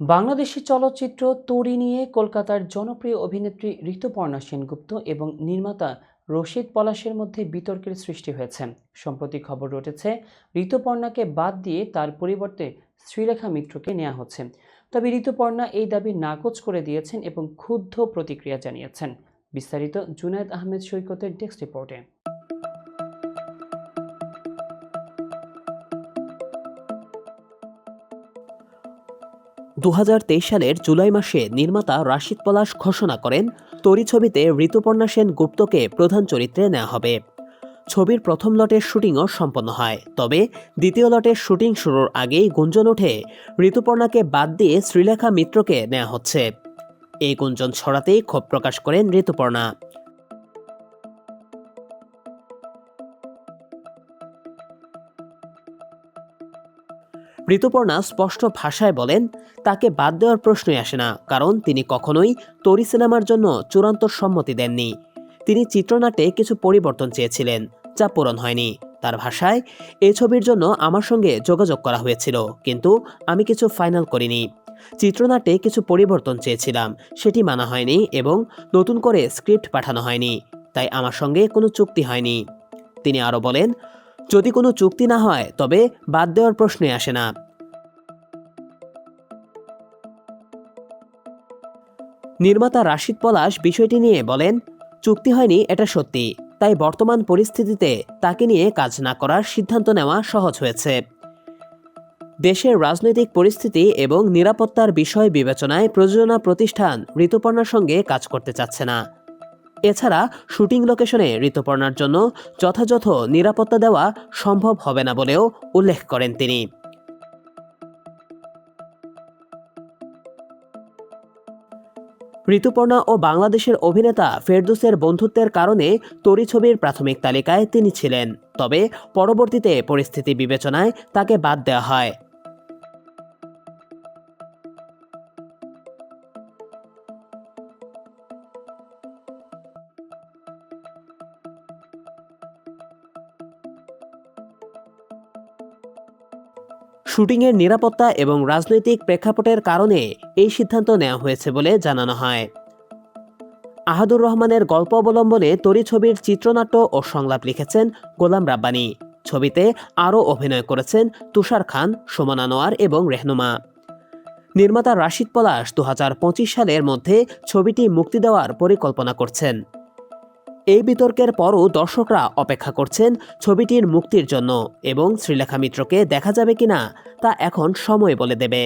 বাংলাদেশি চলচ্চিত্র তরী নিয়ে কলকাতার জনপ্রিয় অভিনেত্রী ঋতুপর্ণা সেনগুপ্ত এবং নির্মাতা রশিদ পলাশের মধ্যে বিতর্কের সৃষ্টি হয়েছে। সম্প্রতি খবর রটেছে ঋতুপর্ণাকে বাদ দিয়ে তার পরিবর্তে শ্রীলেখা মিত্রকে নেওয়া হচ্ছে। তবে ঋতুপর্ণা এই দাবি নাকচ করে দিয়েছেন এবং ক্ষুব্ধ প্রতিক্রিয়া জানিয়েছেন। বিস্তারিত জুনায়েদ আহমেদ সৈকতের ডেস্ক রিপোর্টে। 2023 সালের জুলাই মাসে নির্মাতা রাশিদ পলাশ ঘোষণা করেন তরী ছবিতে ঋতুপর্ণা সেন গুপ্তকে প্রধান চরিত্রে নেওয়া হবে। ছবির প্রথম লটের শুটিংও সম্পন্ন হয়, তবে দ্বিতীয় লটের শুটিং শুরুর আগেই গুঞ্জন ওঠে ঋতুপর্ণাকে বাদ দিয়ে শ্রীলেখা মিত্রকে নেওয়া হচ্ছে। এই গুঞ্জন ছড়াতেই ক্ষোভ প্রকাশ করেন ঋতুপর্ণা। ঋতুপর্ণা স্পষ্ট ভাষায় বলেন, তাকে বাদ দেওয়ার প্রশ্নই আসে না, কারণ তিনি কখনোই তরী সিনেমার জন্য চূড়ান্ত সম্মতি দেননি। তিনি চিত্রনাট্যে কিছু পরিবর্তন চেয়েছিলেন, যা পূরণ হয়নি। তার ভাষায়, এই ছবির জন্য আমার সঙ্গে যোগাযোগ করা হয়েছিল, কিন্তু আমি কিছু ফাইনাল করিনি। চিত্রনাট্যে কিছু পরিবর্তন চেয়েছিলাম, সেটি মানা হয়নি এবং নতুন করে স্ক্রিপ্ট পাঠানো হয়নি, তাই আমার সঙ্গে কোনো চুক্তি হয়নি। তিনি আরও বলেন, যদি কোনো চুক্তি না হয় তবে বাদ দেওয়ার প্রশ্নই আসে না। নির্মাতা রাশিদ পলাশ বিষয়টি নিয়ে বলেন, চুক্তি হয়নি এটা সত্যি, তাই বর্তমান পরিস্থিতিতে তাকে নিয়ে কাজ না করার সিদ্ধান্ত নেওয়া সহজ হয়েছে। দেশের রাজনৈতিক পরিস্থিতি এবং নিরাপত্তার বিষয় বিবেচনায় প্রযোজনা প্রতিষ্ঠান ঋতুপর্ণার সঙ্গে কাজ করতে চাচ্ছে না। এছাড়া শুটিং লোকেশনে ঋতুপর্ণার জন্য যথাযথ নিরাপত্তা দেওয়া সম্ভব হবে না বলেও উল্লেখ করেন তিনি। ঋতুপর্ণা ও বাংলাদেশের অভিনেতা ফেরদৌসের বন্ধুত্বের কারণে তরী ছবির প্রাথমিক তালিকায় তিনি ছিলেন, তবে পরবর্তীতে পরিস্থিতি বিবেচনায় তাকে বাদ দেওয়া হয়। শুটিংয়ের নিরাপত্তা এবং রাজনৈতিক প্রেক্ষাপটের কারণে এই সিদ্ধান্ত নেওয়া হয়েছে বলে জানানো হয়। আহাদুর রহমানের গল্প অবলম্বনে তরী ছবির চিত্রনাট্য ও সংলাপ লিখেছেন গোলাম রাব্বানী। ছবিতে আরও অভিনয় করেছেন তুষার খান, সুমন আনোয়ার এবং রেহনুমা। নির্মাতা রাশিদ পলাশ 2025 সালের মধ্যে ছবিটি মুক্তি দেওয়ার পরিকল্পনা করছেন। এই বিতর্কের পরও দর্শকরা অপেক্ষা করছেন ছবিটির মুক্তির জন্য এবং শ্রীলেখা মিত্রকে দেখা যাবে কিনা তা এখন সময় বলে দেবে।